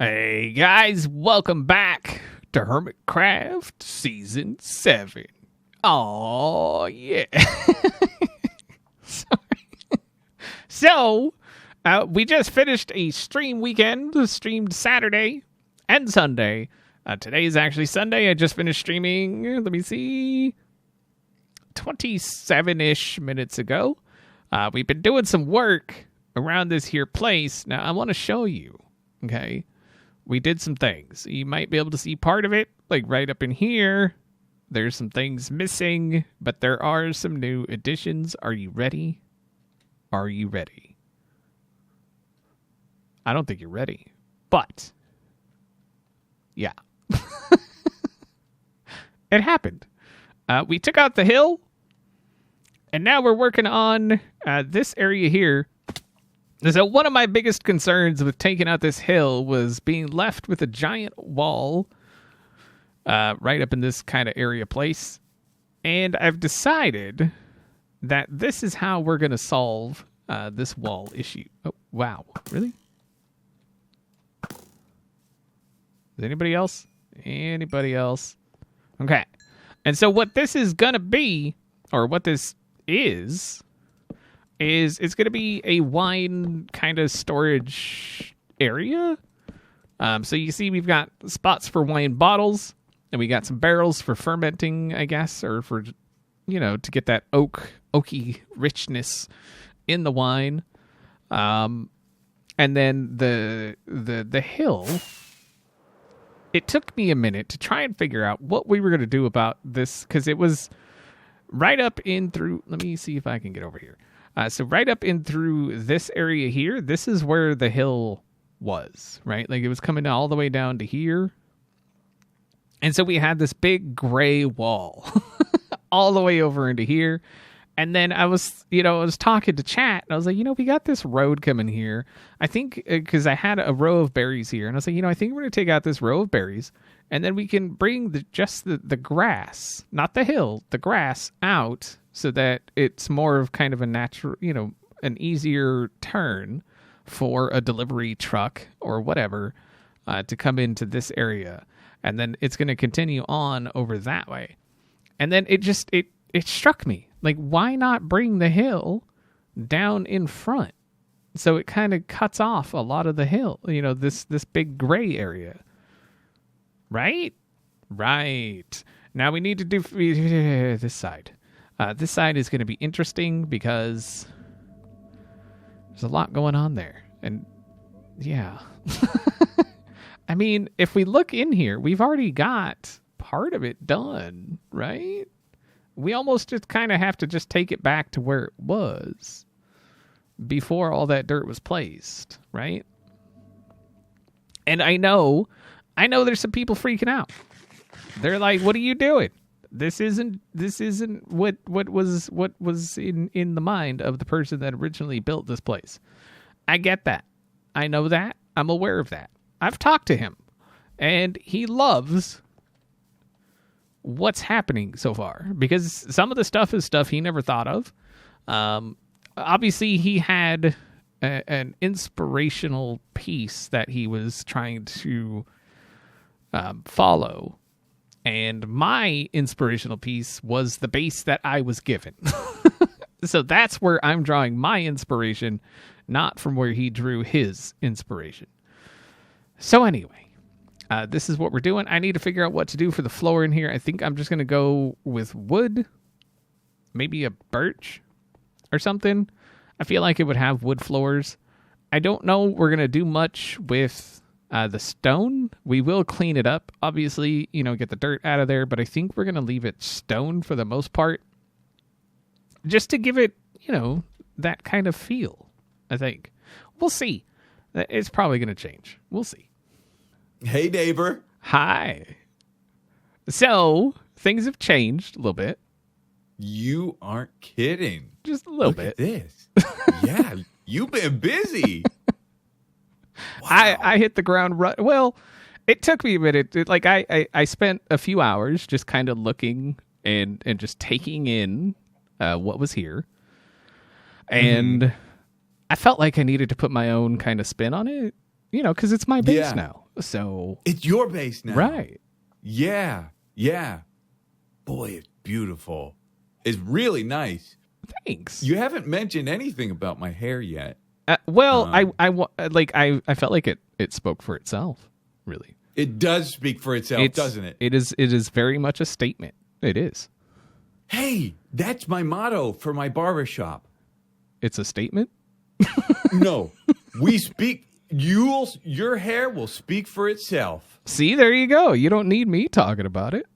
Hey guys, welcome back to Hermitcraft Season 7. Oh yeah. So, we just finished a stream weekend, streamed Saturday and Sunday. Today's actually Sunday. I just finished streaming, let me see, 27-ish minutes ago. We've been doing some work around this here place. Now, I want to show you, okay? We did some things. You might be able to see part of it, like right up in here. There's some things missing, but there are some new additions. Are you ready? Are you ready? I don't think you're ready, but yeah. It happened. We took out the hill, and now we're working on this area here. So one of my biggest concerns with taking out this hill was being left with a giant wall right up in this kind of area place. And I've decided that this is how we're going to solve this wall issue. Oh, wow. Really? Is anybody else? Anybody else? Okay. And so what this is going to be, or what this is it's going to be a wine kind of storage area. So you see we've got spots for wine bottles, and we got some barrels for fermenting, I guess, or for, to get that oaky richness in the wine. And then the hill, it took me a minute to try and figure out what we were going to do about this, because it was right up in through, let me see if I can get over here. So right up in through this area here, this is where the hill was, right? Like it was coming all the way down to here. And so we had this big gray wall all the way over into here. And then I was talking to chat, and I was like, we got this road coming here. I think, because I had a row of berries here, and I was like, I think we're going to take out this row of berries, and then we can bring the grass, not the hill, the grass out, so that it's more of kind of a natural, an easier turn for a delivery truck or whatever to come into this area. And then it's going to continue on over that way. And then it struck me, like, why not bring the hill down in front? So it kind of cuts off a lot of the hill, this big gray area. Right? Right. Now we need to do this side. This side is going to be interesting because there's a lot going on there. And yeah. I mean, if we look in here, we've already got part of it done, right? We almost just kind of have to just take it back to where it was before all that dirt was placed, right? And I know there's some people freaking out. They're like, what are you doing? This isn't what was in the mind of the person that originally built this place. I get that. I know that. I'm aware of that. I've talked to him, and he loves what's happening so far, because some of the stuff is stuff he never thought of. Obviously, he had an inspirational piece that he was trying to follow. And my inspirational piece was the base that I was given. So that's where I'm drawing my inspiration, not from where he drew his inspiration. So anyway, this is what we're doing. I need to figure out what to do for the floor in here. I think I'm just going to go with wood, maybe a birch or something. I feel like it would have wood floors. I don't know we're going to do much with the stone. We will clean it up, obviously, get the dirt out of there, but I think we're going to leave it stone for the most part, just to give it, that kind of feel, I think. We'll see. It's probably going to change. We'll see. Hey, neighbor. Hi. So, things have changed a little bit. You aren't kidding. Just a little bit. bit. Look at this. Yeah, you've been busy. Wow. I hit the ground run. Well, it took me a minute. I spent a few hours just kind of looking and just taking in what was here. And I felt like I needed to put my own kind of spin on it, because it's my base now. So It's your base now. right. Yeah. Yeah. Boy, it's beautiful. It's really nice. Thanks. You haven't mentioned anything about my hair yet. Well, I felt like it spoke for itself, really. It does speak for itself, doesn't it? It is very much a statement. It is. Hey, that's my motto for my barbershop. It's a statement? No, we speak. Your hair will speak for itself. See, there you go. You don't need me talking about it.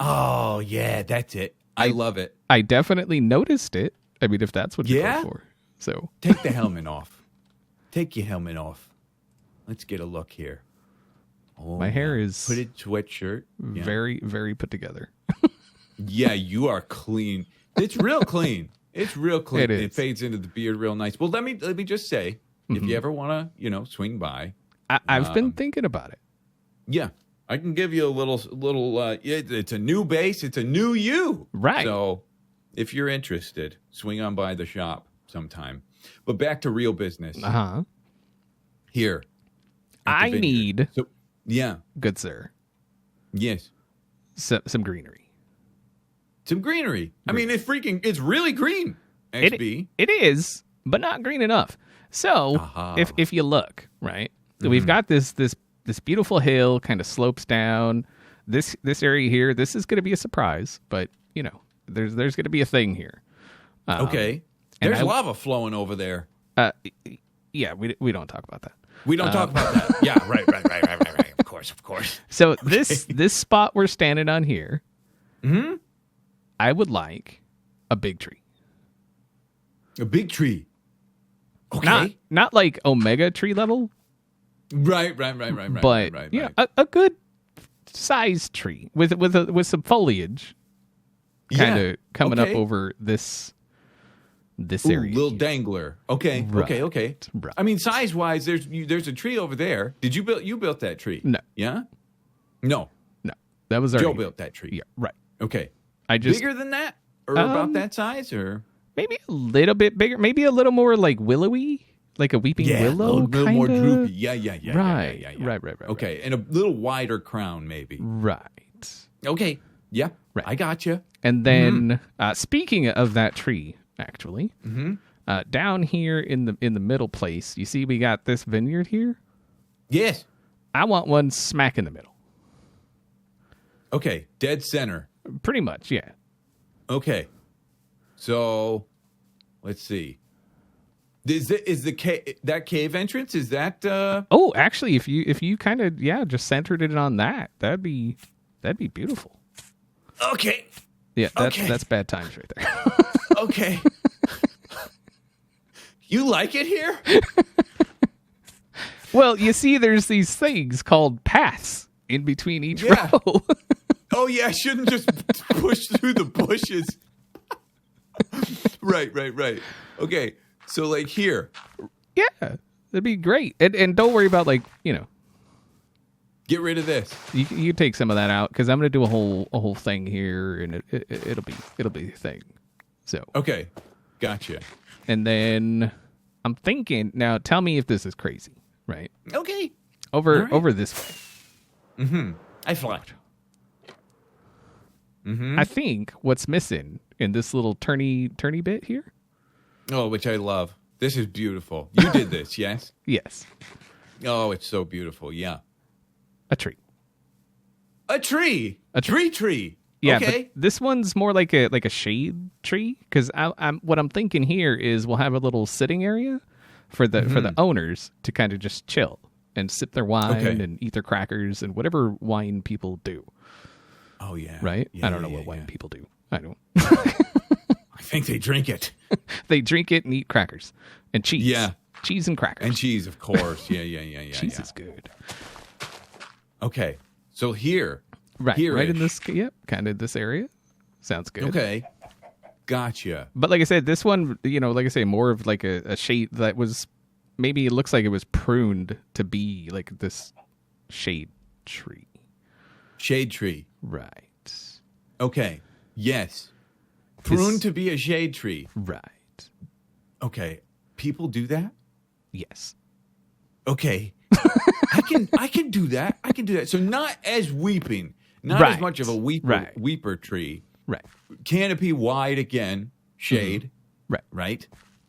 Oh, yeah, that's it. I love it. I definitely noticed it. I mean, if that's what you're Yeah? going for. So Take the helmet off. Take your helmet off. Let's get a look here. Oh, my hair is hooded sweatshirt. Yeah. very, very put together. Yeah, you are clean. It's real clean. It's real clean. It is. It fades into the beard real nice. Well, let me just say, if you ever want to, swing by, I've been thinking about it. yeah, I can give you a little. It's a new base. It's a new you. Right. So, if you're interested, swing on by the shop sometime. But back to real business. Uh-huh. Here. at the I vineyard. need, So, yeah. good sir, Yes. some greenery. Some greenery. I mean, it's really green. XB. It is, but not green enough. So Aha. if you look, right, we've got this beautiful hill kind of slopes down. This area here, this is going to be a surprise, but there's going to be a thing here. Okay. and There's I- lava flowing over there. Yeah, we don't talk about that. We don't talk about that. Yeah, right. Of course. So this spot we're standing on here, I would like a big tree. A big tree. Okay. Not like Omega tree level, Right. but right. a good sized tree with some foliage kind of coming up over this area. Little here. dangler. Okay. Right. Okay. Right. I mean, size wise, there's a tree over there. Did you built that tree? No. Yeah. No. That was already Joe built that tree. Yeah, right. Okay. I just Bigger than that, or about that size, or maybe a little bit bigger, maybe a little more like willowy, like a weeping willow, a little more kinda. droopy. Yeah. Right. Yeah. Right. Okay, and a little wider crown, maybe. Right. Okay. Yeah. Right. I got you. And then, speaking of that tree, actually, down here in the middle place, you see we got this vineyard here. Yes. I want one smack in the middle. Okay. Dead center. Pretty much, yeah. Okay. So, let's see. Is that cave entrance? Is that? Oh, actually, if you kind of just centered it on that, that'd be beautiful. Okay. Yeah, Okay. that's bad times right there. Okay. You like it here? Well, you see, there's these things called paths in between each Yeah. row. Oh yeah, I shouldn't just push through the bushes. Right. Okay, so like here, Yeah, that'd be great. And don't worry about get rid of this. you take some of that out because I'm gonna do a whole thing here, and it'll be a thing. So Okay, gotcha. and then I'm thinking now. Tell me if this is crazy, right? Okay, Over right. over this way. I fly. I think what's missing in this little turny bit here. Oh, which I love. This is beautiful. You did this, yes? Yes, Oh, it's so beautiful. Yeah, a tree. a tree. Tree. Yeah, Okay. but this one's more like a shade tree because what I'm thinking here is we'll have a little sitting area for the owners to kind of just chill and sip their wine Okay. and eat their crackers and whatever wine people do. Oh yeah. Right? Yeah, I don't know yeah, what wine yeah. people do. I don't. I think they drink it. They drink it and eat crackers and cheese. Yeah. Cheese and crackers. And cheese, of course. Yeah. cheese yeah. is good. Okay. So here. Right. Here-ish. Right in this. Yep. Kind of this area. Sounds good. Okay. Gotcha. But like I said, this one, like I say, more of like a shade that was maybe it looks like it was pruned to be like this shade tree. Shade tree. Right. Okay. Yes. Pruned This- to be a shade tree. Right. Okay. People do that? Yes. Okay. I can do that. I can do that. So not as weeping, not Right. as much of a weeper tree. Right. Canopy wide again, shade. Right. Right.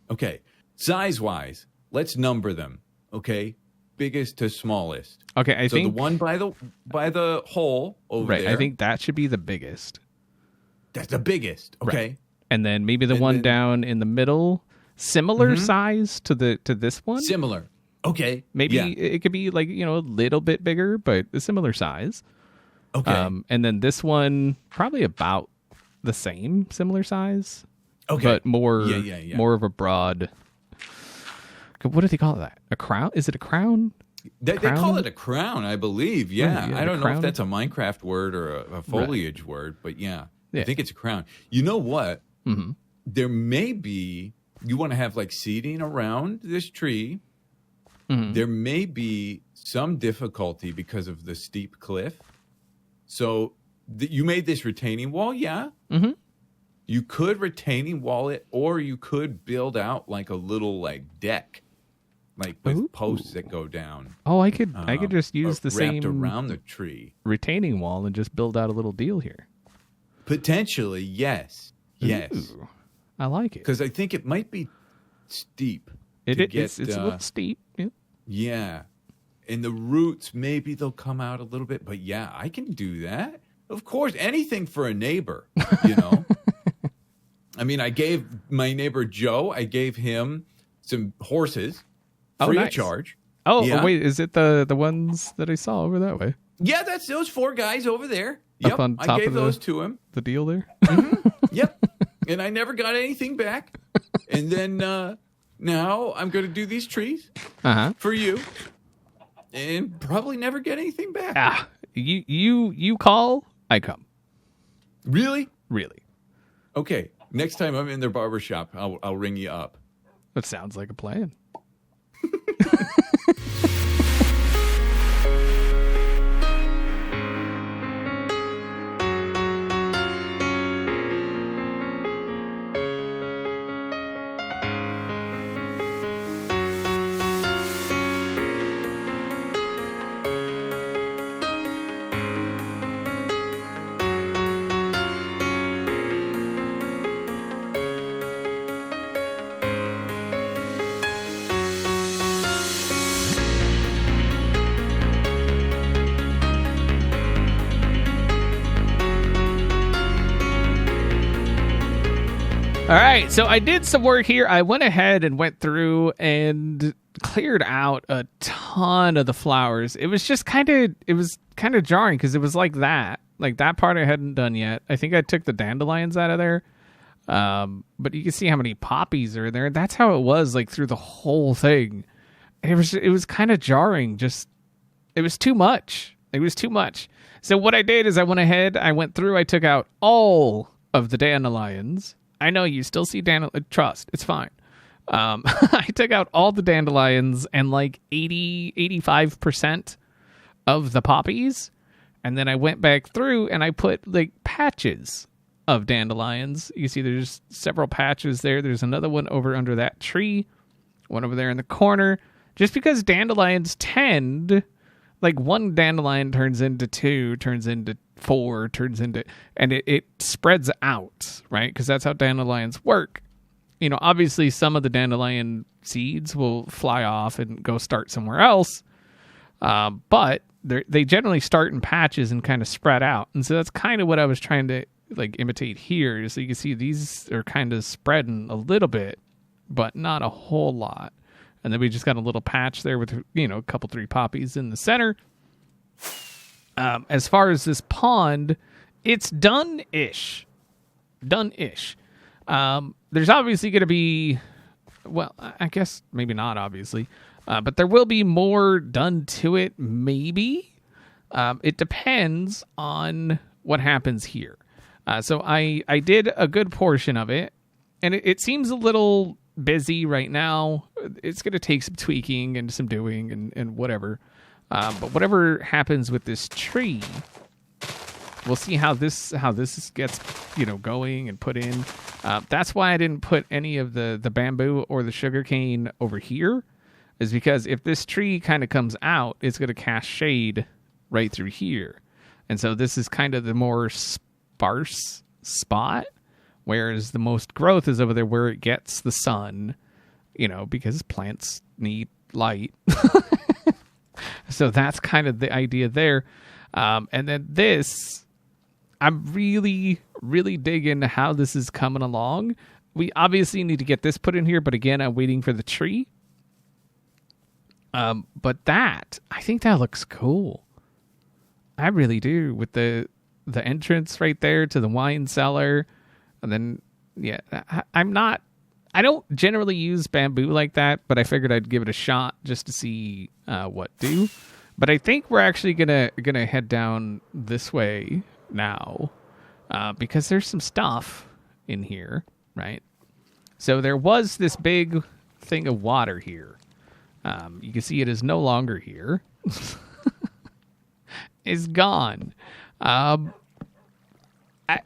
Okay. Size wise, let's number them. Okay. Biggest to smallest. Okay, I So think the one by the hole over right. there. I think that should be the biggest. that's the biggest. Okay. Right. And then maybe the And one then- down in the middle, similar size to this one. Similar. Okay. Maybe Yeah. it could be like, a little bit bigger, but a similar size. Okay. And then this one probably about the same, similar size, okay. but more Yeah. more of a broad. What do they call that? A crown? Is it a crown? They call it a crown, I believe. Yeah. Yeah, I don't the know if crown. that's a Minecraft word or a foliage word, but yeah. Yeah. I think it's a crown. You know what? Mm-hmm. There may be, you want to have like seating around this tree. Mm-hmm. There may be some difficulty because of the steep cliff. So you made this retaining wall, yeah? Mm-hmm. You could retaining wall it, or you could build out like a little like deck, like with Ooh. posts that go down. Oh, I could just use the wrapped same around the tree. retaining wall and just build out a little deal here. Potentially, yes, yes, Ooh, I like it. because I think it might be steep. It's a little steep. Yeah. Yeah, and the roots maybe they'll come out a little bit, but yeah, I can do that. Of course, anything for a neighbor, you know. I mean, I gave my neighbor Joe, I gave him some horses free of nice. charge. Oh, Yeah. wait, is it the ones that I saw over that way? Yeah, that's those 4 guys over there. Yep, on I top gave of the- those to him. The deal there? Yep, and I never got anything back. And then now I'm going to do these trees Uh-huh. for you, and probably never get anything back. Ah, you call, I come. Really? Really. Okay. Next time I'm in their barber shop, I'll ring you up. That sounds like a plan. All right, so I did some work here. I went ahead and went through and cleared out a ton of the flowers. It was just kind of jarring because it was like that part I hadn't done yet. I think I took the dandelions out of there, but you can see how many poppies are there. That's how it was like through the whole thing. And it was kind of jarring. Just it was too much. It was too much. So what I did is I went ahead, I went through, I took out all of the dandelions. I know you still see dandelions. Trust, it's fine. I took out all the dandelions and like 85% of the poppies. And then I went back through and I put like patches of dandelions. You see there's several patches there. There's another one over under that tree. One over there in the corner. Just because dandelions tend... like one dandelion turns into 2, turns into 4, and it spreads out, right? Because that's how dandelions work. You know, obviously some of the dandelion seeds will fly off and go start somewhere else. But they generally start in patches and kind of spread out. And so that's kind of what I was trying to like imitate here. So you can see these are kind of spreading a little bit, but not a whole lot. And then we just got a little patch there with, a couple, 3 poppies in the center. As far as this pond, it's done-ish. Done-ish. There's obviously going to be, well, I guess maybe not obviously, but there will be more done to it, maybe. It depends on what happens here. So I did a good portion of it, and it seems a little busy right now. It's going to take some tweaking and some doing and whatever. But whatever happens with this tree, we'll see how this gets, going and put in. That's why I didn't put any of the bamboo or the sugarcane over here. is because if this tree kind of comes out, it's going to cast shade right through here. And so this is kind of the more sparse spot, whereas the most growth is over there where it gets the sun, because plants need light. So that's kind of the idea there. And then this, I'm really, really digging how this is coming along. We obviously need to get this put in here, but again, I'm waiting for the tree. But I think that looks cool. I really do, with the entrance right there to the wine cellar. And then, I don't generally use bamboo like that, but I figured I'd give it a shot just to see what do. But I think we're actually gonna head down this way now, because there's some stuff in here, right? So there was this big thing of water here. You can see it is no longer here. It's gone.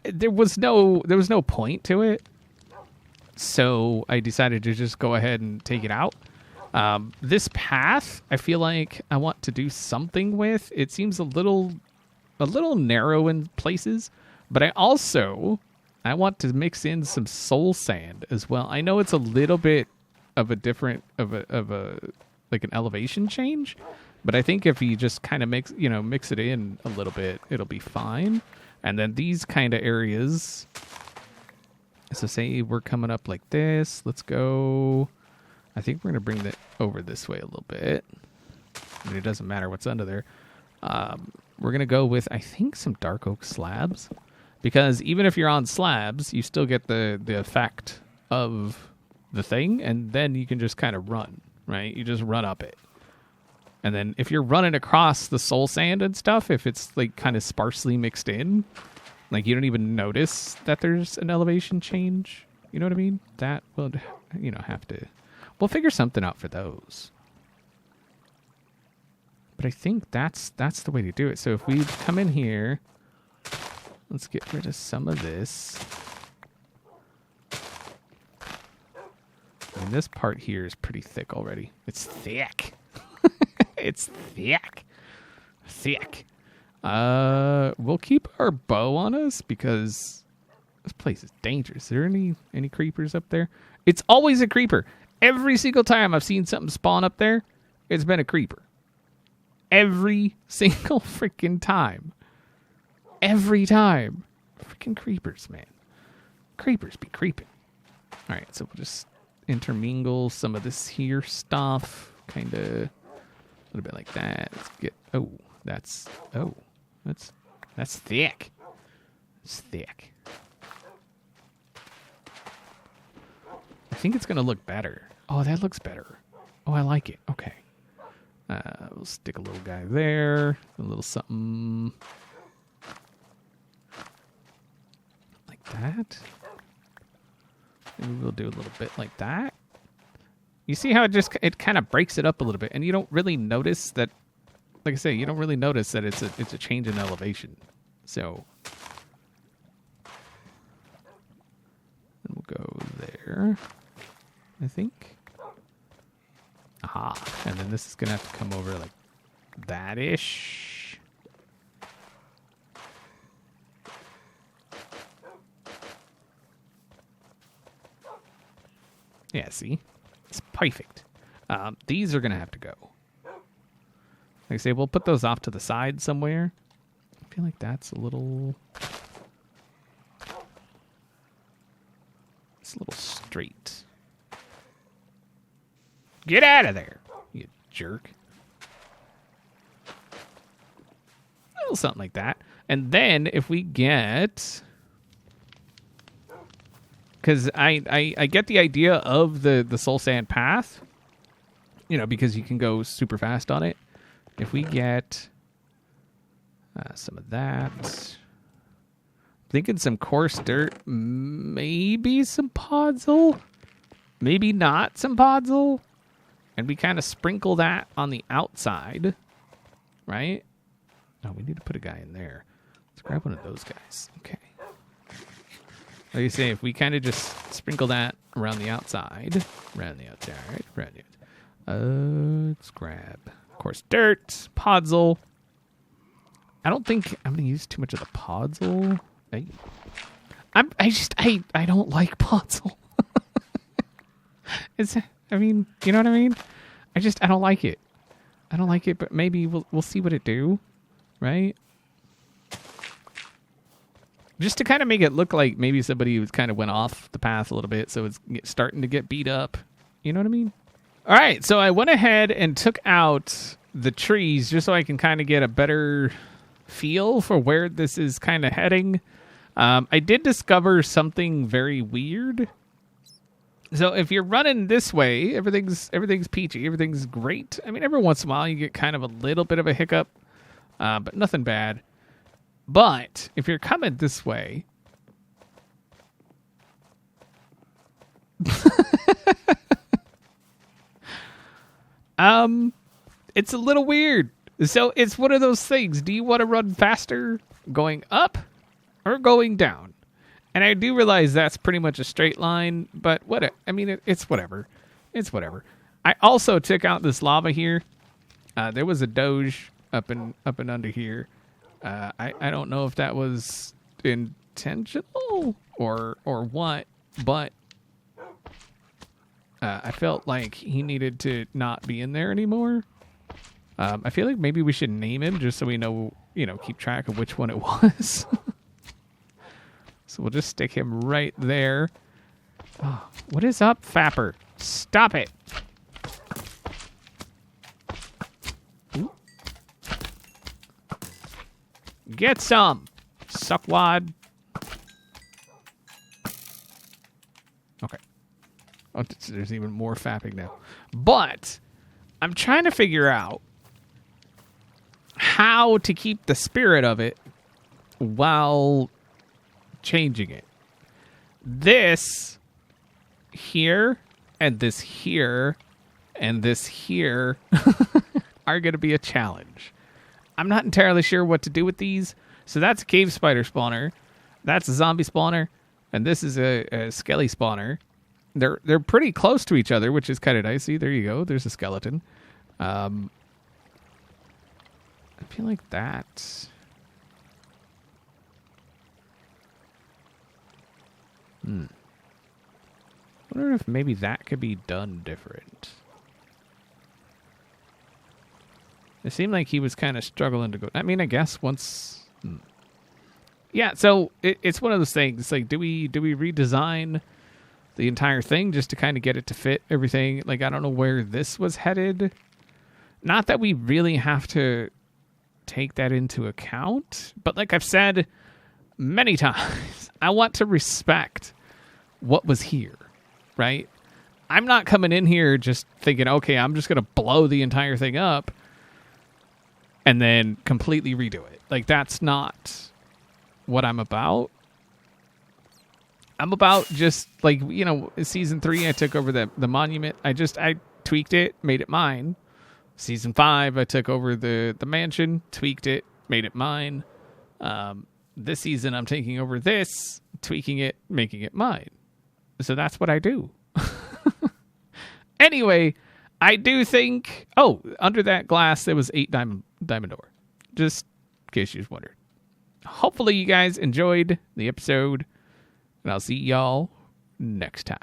There was no point to it, so I decided to just go ahead and take it out. This path, I feel like I want to do something with. It seems a little narrow in places, but I want to mix in some soul sand as well. I know it's a little bit of a different like an elevation change, but I think if you just kind of mix it in a little bit, it'll be fine. And then these kind of areas, so say we're coming up like this, let's go, I think we're going to bring that over this way a little bit. I mean, it doesn't matter what's under there. We're going to go with, I think, some dark oak slabs, because even if you're on slabs, you still get the effect of the thing, and then you can just kind of run, right? You just run up it. And then if you're running across the soul sand and stuff, if it's like kind of sparsely mixed in, like you don't even notice that there's an elevation change. You know what I mean? That will, have to, we'll figure something out for those. But I think that's the way to do it. So if we come in here, let's get rid of some of this. I mean, this part here is pretty thick already. It's thick. It's thick. Thick. We'll keep our bow on us because this place is dangerous. Is there any creepers up there? It's always a creeper. Every single time I've seen something spawn up there, it's been a creeper. Every single freaking time. Every time. Freaking creepers, man. Creepers be creeping. All right, so we'll just intermingle some of this here stuff. Kind of a little bit like that. Let's get, that's thick. It's thick. I think it's going to look better. Oh, that looks better. Oh, I like it. Okay. We'll stick a little guy there. A little something like that. Maybe we'll do a little bit like that. You see how it kind of breaks it up a little bit, and you don't really notice that. Like I say, you don't really notice that it's a change in elevation. So we'll go there, I think. Aha. And then this is going to have to come over like that-ish. Yeah, see? It's perfect. These are going to have to go. Like I say, we'll put those off to the side somewhere. I feel like that's a little... It's a little straight. Get out of there, you jerk. A little something like that. And then if we get... Because I get the idea of the soul sand path, because you can go super fast on it. If we get some of that, thinking some coarse dirt, maybe some podzol, maybe not some podzol, and we kind of sprinkle that on the outside, right? Oh, we need to put a guy in there. Let's grab one of those guys. Okay. Like you say, if we kind of just sprinkle that around the outside, Let's grab, of course, dirt, podzol. I don't think I'm going to use too much of the podzol. I don't like podzol. I mean, you know what I mean? I don't like it. I don't like it, but maybe we'll see what it do, right? Just to kind of make it look like maybe somebody was kind of went off the path a little bit, so it's starting to get beat up. You know what I mean? All right, so I went ahead and took out the trees just so I can kind of get a better feel for where this is kind of heading. I did discover something very weird. So if you're running this way, everything's peachy, everything's great. I mean, every once in a while you get kind of a little bit of a hiccup, but nothing bad. But if you're coming this way, it's a little weird. So it's one of those things. Do you want to run faster going up or going down? And I do realize that's pretty much a straight line, but what? I mean, it's whatever. It's whatever. I also took out this lava here. There was a doge up and under here. I don't know if that was intentional or what, but I felt like he needed to not be in there anymore. I feel like maybe we should name him just so we know, keep track of which one it was. So we'll just stick him right there. Oh, what is up, Fapper? Stop it. Ooh. Get some, suckwad. Okay. Oh, there's even more fapping now. But I'm trying to figure out how to keep the spirit of it while changing it. This here and this here and this here are going to be a challenge. I'm not entirely sure what to do with these. So that's a cave spider spawner. That's a zombie spawner. And this is a skelly spawner. They're pretty close to each other, which is kind of nice. See, there you go. There's a skeleton. I feel like that... I wonder if maybe that could be done different. It seemed like he was kind of struggling to go. I mean, I guess once... Yeah, so it's one of those things. Like, do we redesign the entire thing just to kind of get it to fit everything? Like, I don't know where this was headed. Not that we really have to take that into account, but like I've said many times, I want to respect what was here, right? I'm not coming in here just thinking, okay, I'm just going to blow the entire thing up and then completely redo it. Like, that's not what I'm about. I'm about just, like, Season 3, I took over the monument. I tweaked it, made it mine. Season 5, I took over the mansion, tweaked it, made it mine. This season, I'm taking over this, tweaking it, making it mine. So that's what I do. Anyway, I do think... Oh, under that glass, there was 8 diamond ore. Just in case you was wondering. Hopefully you guys enjoyed the episode, and I'll see y'all next time.